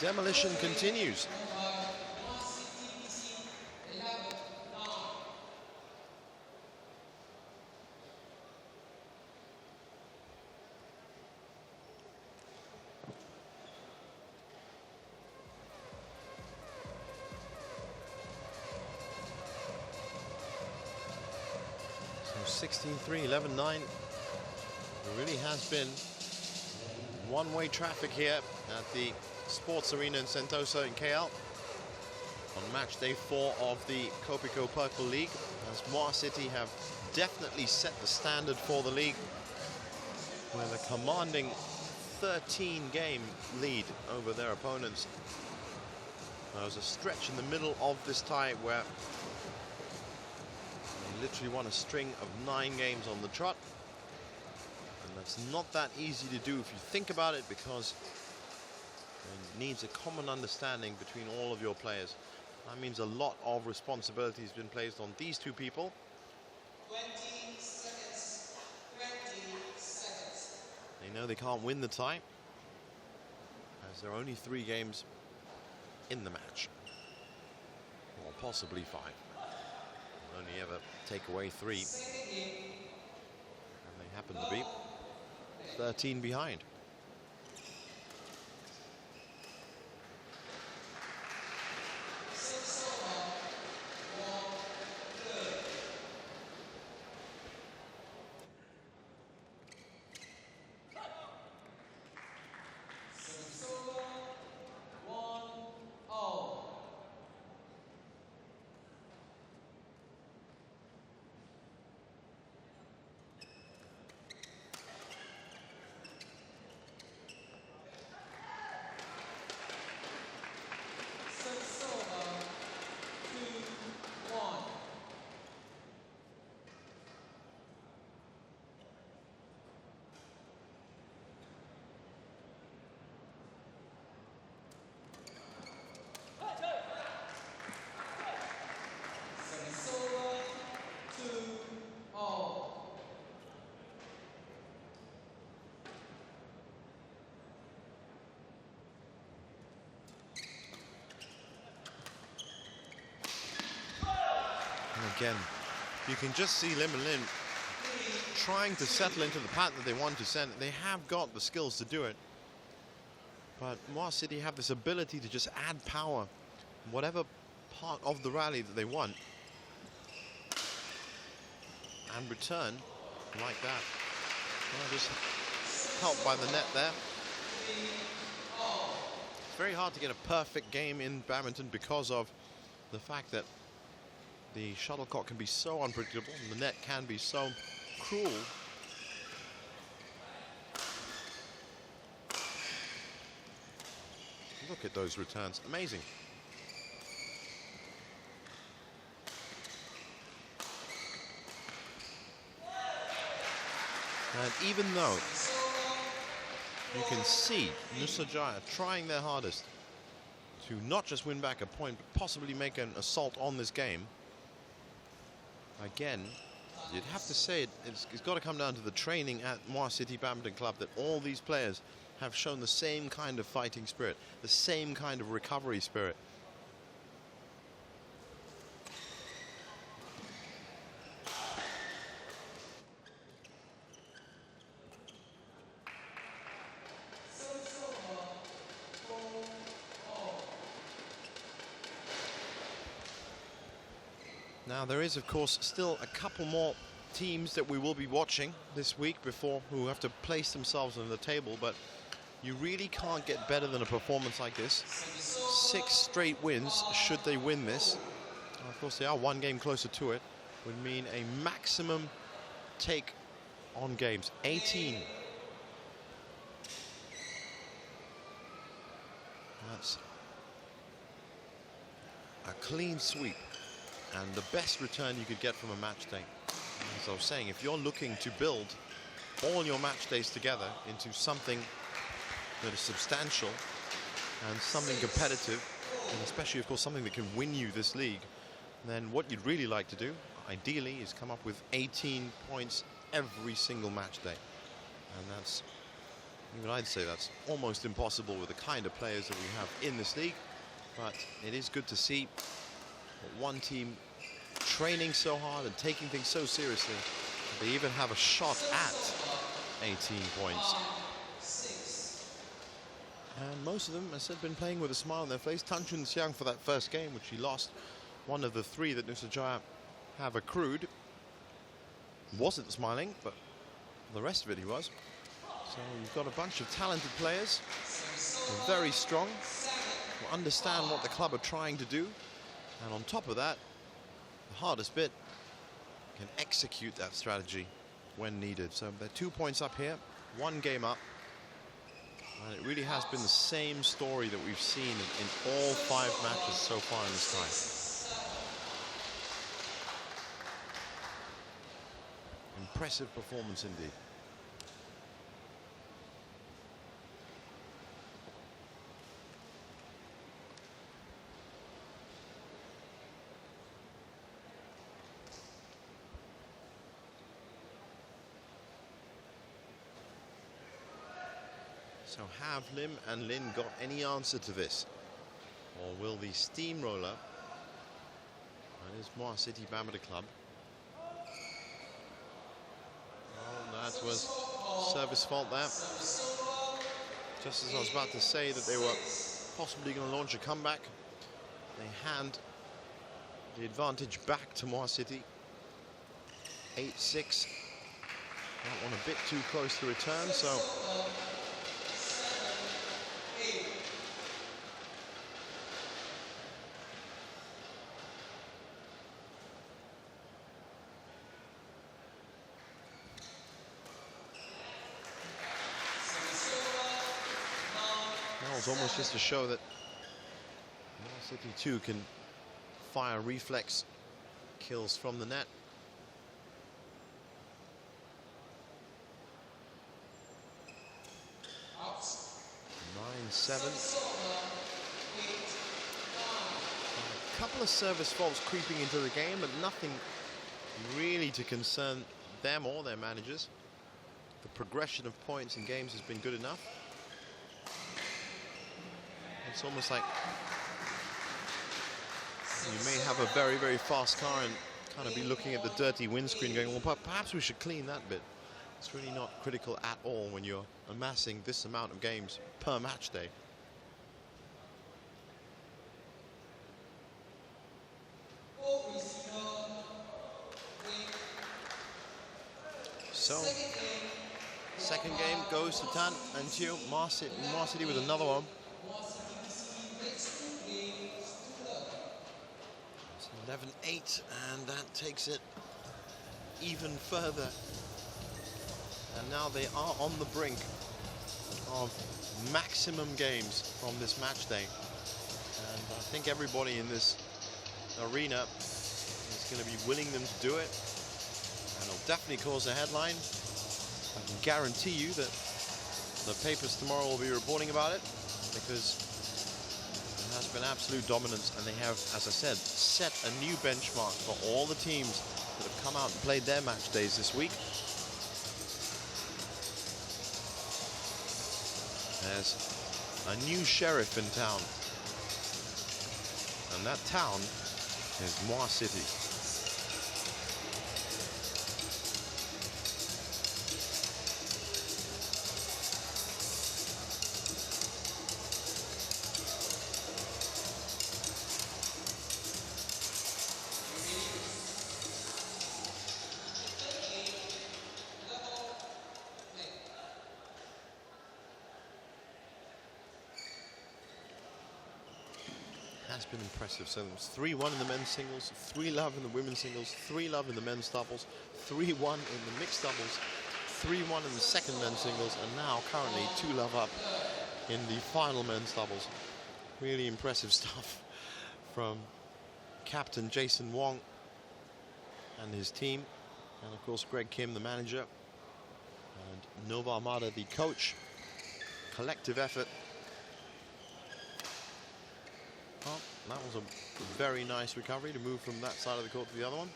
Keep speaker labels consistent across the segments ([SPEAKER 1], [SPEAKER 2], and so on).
[SPEAKER 1] demolition continues. So 16-3, 11-9. There really has been one-way traffic here at the Sports Arena in Sentosa in KL on match day 4 of the Kopiko Purple League, as Muar City have definitely set the standard for the league with a commanding 13-game lead over their opponents. There was a stretch in the middle of this tie where they literally won a string of 9 games on the trot. And that's not that easy to do if you think about it, because it needs a common understanding between all of your players. That means a lot of responsibility has been placed on these two people.
[SPEAKER 2] 20 seconds. 20 seconds.
[SPEAKER 1] They know they can't win the tie, as there are only 3 games in the match, or possibly 5. Only ever take away 3, and they happen to be 13 behind. Again, you can just see Lim and Lin trying to settle into the pattern that they want to send. They have got the skills to do it, but Muar City have this ability to just add power in whatever part of the rally that they want and return like that. Well, just helped by the net there. It's very hard to get a perfect game in badminton because of the fact that the shuttlecock can be so unpredictable and the net can be so cruel. Look at those returns, amazing. And even though you can see Nusajaya trying their hardest to not just win back a point, but possibly make an assault on this game, again, you'd have to say it's got to come down to the training at Muar City Badminton Club, that all these players have shown the same kind of fighting spirit, the same kind of recovery spirit. Now, there is, of course, still a couple more teams that we will be watching this week before, who have to place themselves on the table, but you really can't get better than a performance like this. 6 straight wins, should they win this. And of course, they are 1 game closer to it, would mean a maximum take on games, 18. That's a clean sweep and the best return you could get from a match day. As I was saying, if you're looking to build all your match days together into something that is substantial and something competitive, and especially, of course, something that can win you this league, then what you'd really like to do, ideally, is come up with 18 points every single match day. And that's Even I'd say that's almost impossible with the kind of players that we have in this league. But it is good to see one team training so hard and taking things so seriously. They even have a shot at 18 points. And most of them, as I said, been playing with a smile on their face. Tan Chun Siang for that first game, which he lost, one of the 3 that Nusajaya have accrued, wasn't smiling, but the rest of it he was. So you've got a bunch of talented players, they're very strong, who understand what the club are trying to do, and on top of that, the hardest bit, can execute that strategy when needed. So they're 2 points up here, 1 game up. And it really has been the same story that we've seen in all 5 matches so far in this tie. Impressive performance indeed. So have Lim and Lin got any answer to this? Or will the steamroller, that is Muar City Badminton Club. Oh, that was service fault there. Just as I was about to say that they were possibly going to launch a comeback, they hand the advantage back to Muar City. 8-6. That one a bit too close to return, so it's almost just to show that Muar City 2 can fire reflex kills from the net. Nine, 7. A couple of service faults creeping into the game, but nothing really to concern them or their managers. The progression of points in games has been good enough. It's almost like you may have a very, very fast car and kind of be looking at the dirty windscreen going, well, perhaps we should clean that bit. It's really not critical at all when you're amassing this amount of games per match day. So, second game goes to Tan and Chiu. Muar City with another one. It's 11-8, and that takes it even further. And now they are on the brink of maximum games from this match day. And I think everybody in this arena is going to be willing them to do it. And it'll definitely cause a headline. I can guarantee you that the papers tomorrow will be reporting about it, because there has been absolute dominance, and they have, as I said, set a new benchmark for all the teams that have come out and played their match days this week. There's a new sheriff in town, and that town is Muar City. Has been impressive. So it's 3-1 in the men's singles, 3-love in the women's singles, 3-love in the men's doubles, 3-1 in the mixed doubles, 3-1 in the second men's singles, and now currently 2-love up in the final men's doubles. Really impressive stuff from captain Jason Wong and his team, and of course Greg Kim, the manager, and Nova Armada, the coach. Collective effort. Oh, that was a very nice recovery to move from that side of the court to the other one.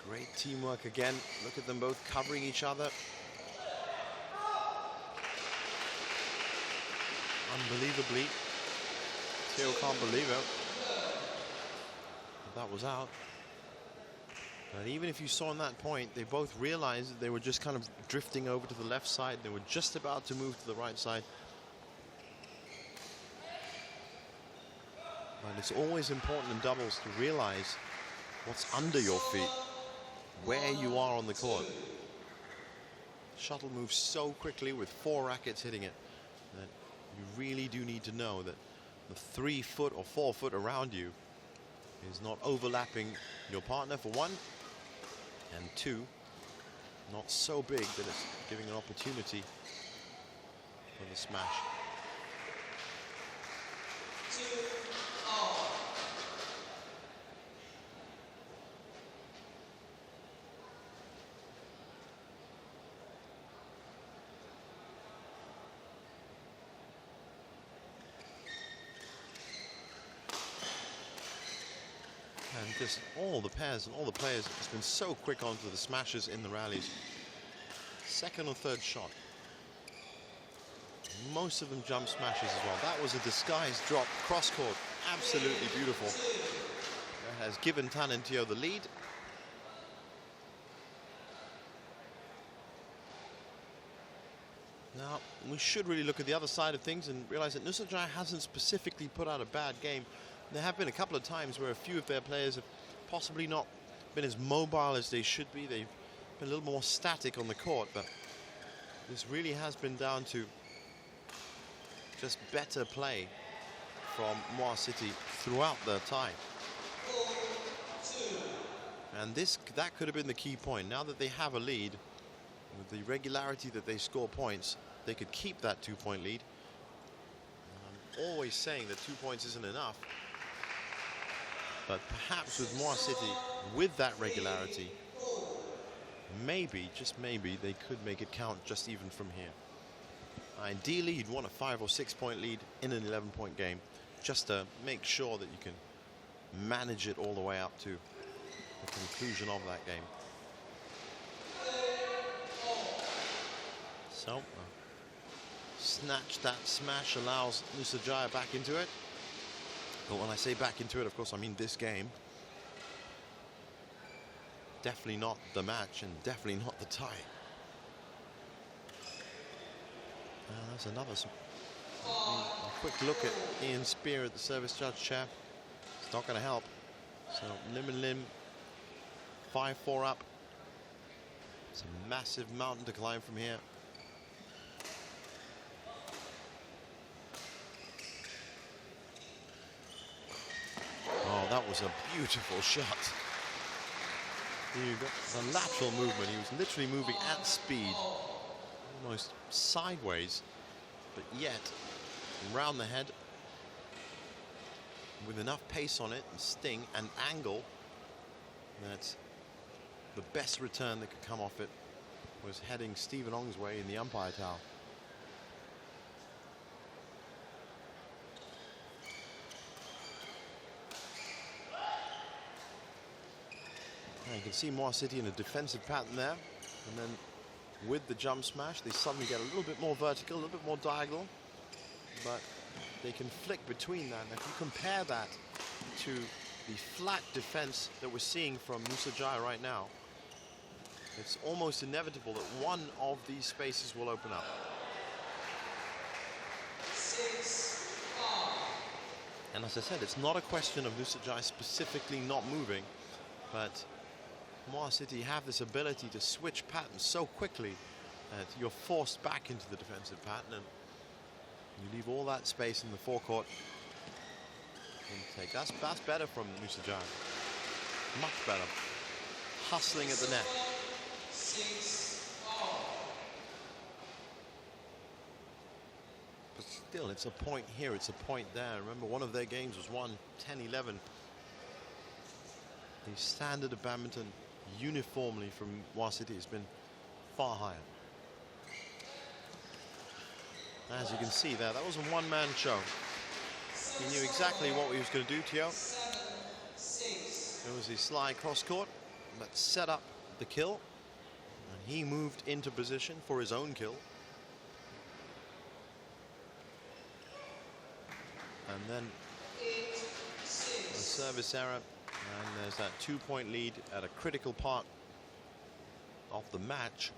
[SPEAKER 1] Great teamwork again. Look at them both covering each other. Unbelievably. Theo can't believe it. That was out. But even if you saw on that point, they both realized that they were just kind of drifting over to the left side. They were just about to move to the right side. But it's always important in doubles to realize what's under your feet, where you are on the court. The shuttle moves so quickly with 4 rackets hitting it that you really do need to know that the 3 foot or 4 foot around you is not overlapping your partner, for one, and 2, not so big that it's giving an opportunity for the smash.
[SPEAKER 2] 2-all.
[SPEAKER 1] And just all the pairs and all the players have just been so quick onto the smashes in the rallies. Second or third shot. Most of them jump smashes as well. That was a disguised drop cross court. Absolutely beautiful. That has given Tan and Teo the lead. Now, we should really look at the other side of things and realize that Nusajaya hasn't specifically put out a bad game. There have been a couple of times where a few of their players have possibly not been as mobile as they should be. They've been a little more static on the court, but this really has been down to just better play from Muar City throughout the tie. And that could have been the key point. Now that they have a lead, with the regularity that they score points, they could keep that 2-point lead. And I'm always saying that 2 points isn't enough. But perhaps with Muar City, with that regularity, maybe, just maybe, they could make it count just even from here. Ideally, you'd want a 5 or 6 point lead in an 11-point game, just to make sure that you can manage it all the way up to the conclusion of that game. So, snatch that smash allows Nusajaya back into it. But when I say back into it, of course, I mean this game. Definitely not the match and definitely not the tie. That's another. A quick look at Ian Spear at the service judge chair. It's not going to help. So Lim and Lim, 5-4 up. It's a massive mountain to climb from here. Oh, that was a beautiful shot. You got the lateral movement. He was literally moving at speed, almost sideways, but yet round the head with enough pace on it and sting and angle that the best return that could come off it was heading Stephen Ong's way in the umpire tower. You can see Muar City in a defensive pattern there, and then with the jump smash they suddenly get a little bit more vertical, a little bit more diagonal, but they can flick between that. And if you compare that to the flat defense that we're seeing from Nusajaya right now, it's almost inevitable that one of these spaces will open up.
[SPEAKER 2] 6-5.
[SPEAKER 1] And as I said, it's not a question of Nusajaya specifically not moving, but Muar City have this ability to switch patterns so quickly that you're forced back into the defensive pattern, and you leave all that space in the forecourt. Intake. That's better from Nusajaya. Much better. Hustling at the net.
[SPEAKER 2] 6-all.
[SPEAKER 1] But still, it's a point here, it's a point there. Remember, one of their games was won 10-11. The standard of badminton uniformly from Muar City has been far higher. As you can see there, that was a one-man show. He knew exactly what he was going to do, Teo.
[SPEAKER 2] 7-6.
[SPEAKER 1] There was the slide cross-court. that set up the kill. And he moved into position for his own kill. And then a service error. And there's that 2-point lead at a critical part of the match.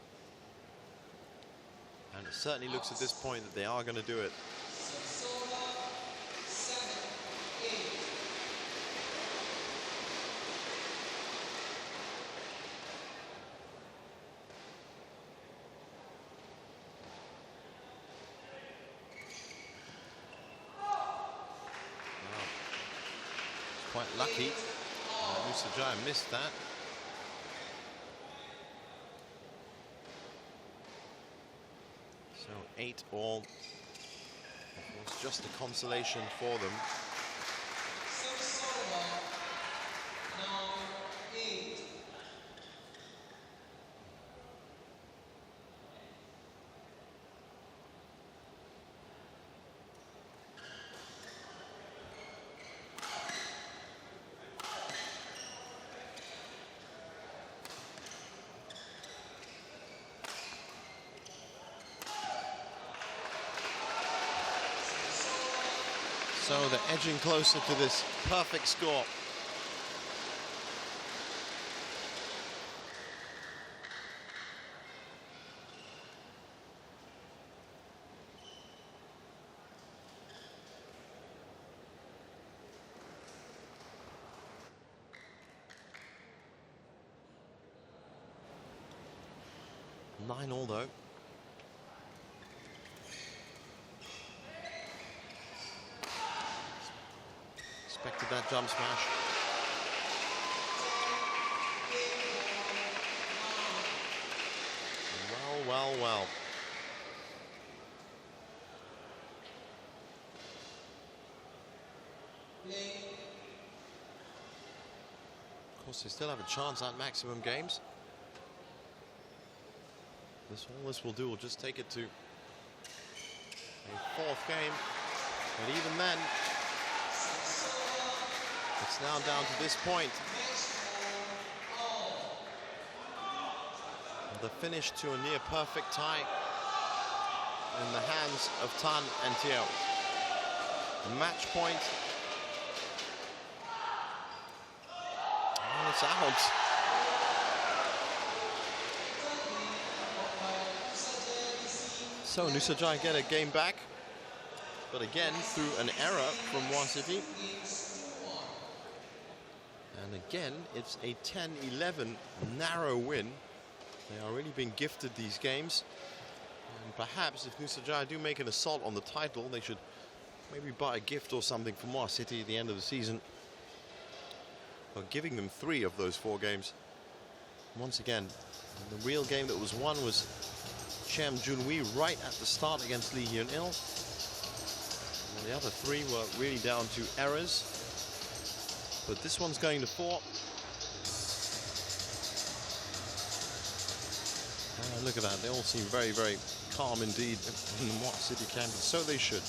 [SPEAKER 1] And it certainly looks at this point that they are going to do it. Quite lucky. Nusajaya missed that. So 8-all. It was just a consolation for them. So they're edging closer to this perfect score. Nine all though. Expected that jump smash. Well. Of course, they still have a chance at maximum games. All this will do will just take it to a fourth game. But even then, it's now down to this point. The finish to a near perfect tie in the hands of Tan and Teo. The match point. And it's out. So Nusajaya get a game back, but again through an error from Muar City. And again, it's a 10-11 narrow win. They are really being gifted these games. And perhaps if Nusajaya do make an assault on the title, they should maybe buy a gift or something for Muar City at the end of the season. But giving them 3 of those 4 games. Once again, the real game that was won was Chem Junwi right at the start against Lee Hyun-il. And the other 3 were really down to errors. But this one's going to 4. Look at that, they all seem very, very calm indeed in the Muar City camp, and so they should.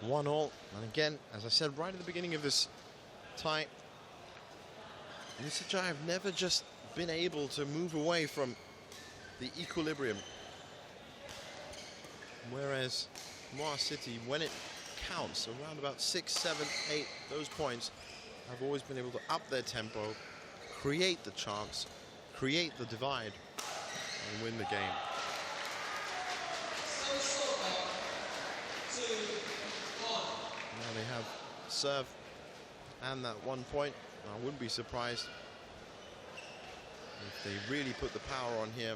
[SPEAKER 1] 1-1. And again, as I said right at the beginning of this tie, Nusajaya have never just been able to move away from the equilibrium. Whereas Muar City, when it counts, around about 6, 7, 8, those points, have always been able to up their tempo, create the chance, create the divide, and win the game. Now they have serve and that 1 point. I wouldn't be surprised if they really put the power on here.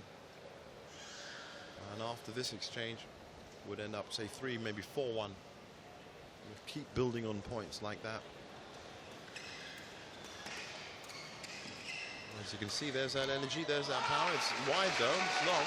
[SPEAKER 1] And after this exchange, would end up, say, 3, maybe 4-1. Keep building on points like that. As you can see, there's that energy, there's that power. It's wide though, it's long.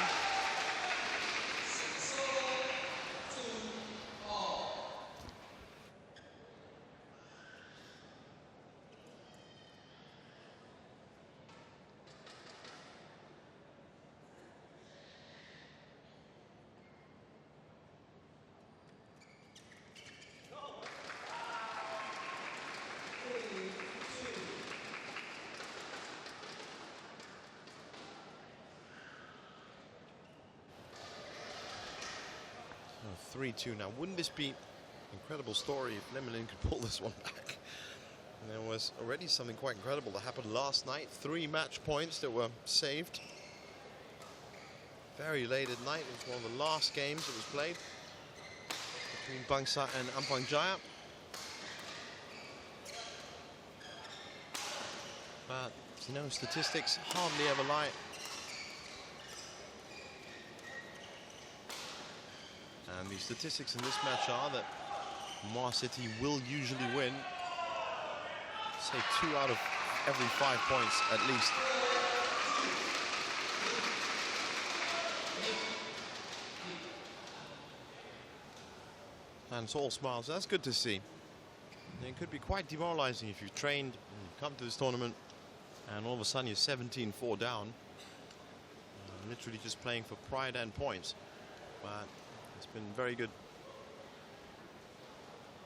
[SPEAKER 1] Oh, 3-2 now. Wouldn't this be an incredible story if Lemmelin could pull this one back? And there was already something quite incredible that happened last night. 3 match points that were saved very late at night. It was one of the last games that was played between Bangsa and Ampang Jaya. But, you know, statistics hardly ever lie. And the statistics in this match are that Muar City will usually win, say, 2 out of every 5 points at least. And it's all smiles. That's good to see. And it could be quite demoralizing if you've trained and you've come to this tournament and all of a sudden you're 17-4 down. Literally just playing for pride and points. But it's been very good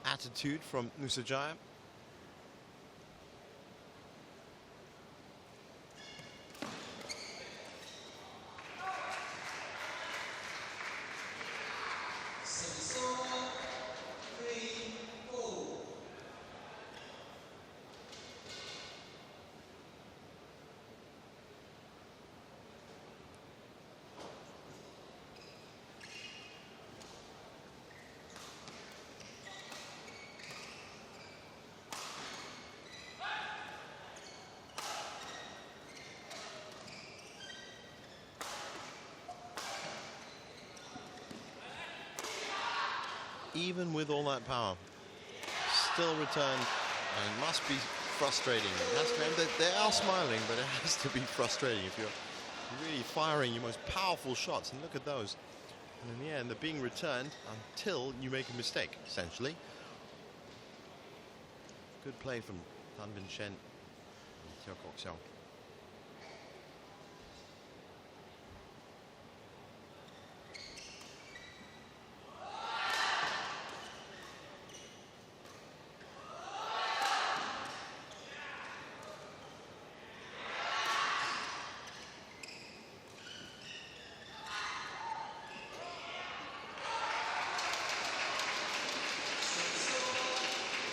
[SPEAKER 1] attitude from Nusajaya. Even with all that power, still returned, and it must be frustrating. It has to be, they are smiling, but it has to be frustrating if you're really firing your most powerful shots. And look at those. And in the end, they're being returned until you make a mistake, essentially. Good play from Tan Bin Shen and Teo Kok Xiao.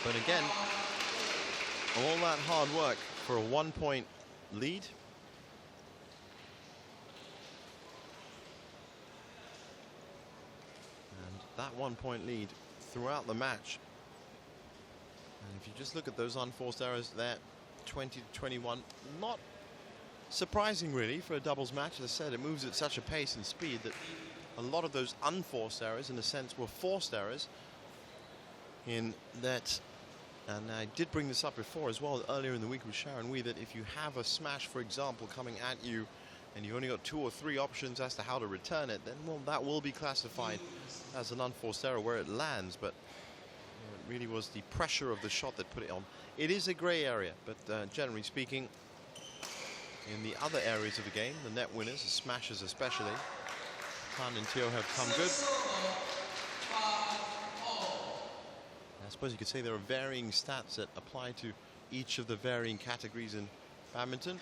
[SPEAKER 1] But again, all that hard work for a 1 point lead. And that 1 point lead throughout the match. And if you just look at those unforced errors there, 20-21, not surprising really for a doubles match. As I said, it moves at such a pace and speed that a lot of those unforced errors, in a sense, were forced errors. In that, and I did bring this up before as well earlier in the week with Sharon Wee, that if you have a smash, for example, coming at you and you've only got 2 or 3 options as to how to return it, then well, that will be classified as an unforced error where it lands. But it really was the pressure of the shot that put it on. It is a grey area, but generally speaking, in the other areas of the game, the net winners, the smashers especially, Tan and Teo have come good. I suppose you could say there are varying stats that apply to each of the varying categories in badminton.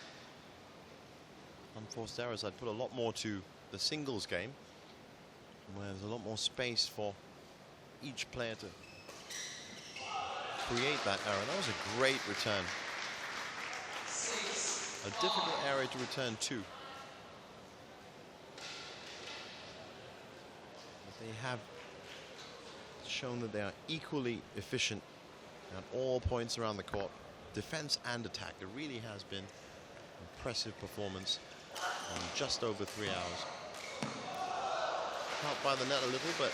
[SPEAKER 1] Unforced errors, I'd put a lot more to the singles game, where there's a lot more space for each player to create that error. That was a great return. A difficult area to return to. But they have shown that they are equally efficient at all points around the court, defense and attack. It really has been an impressive performance on just over 3 hours. Helped by the net a little, but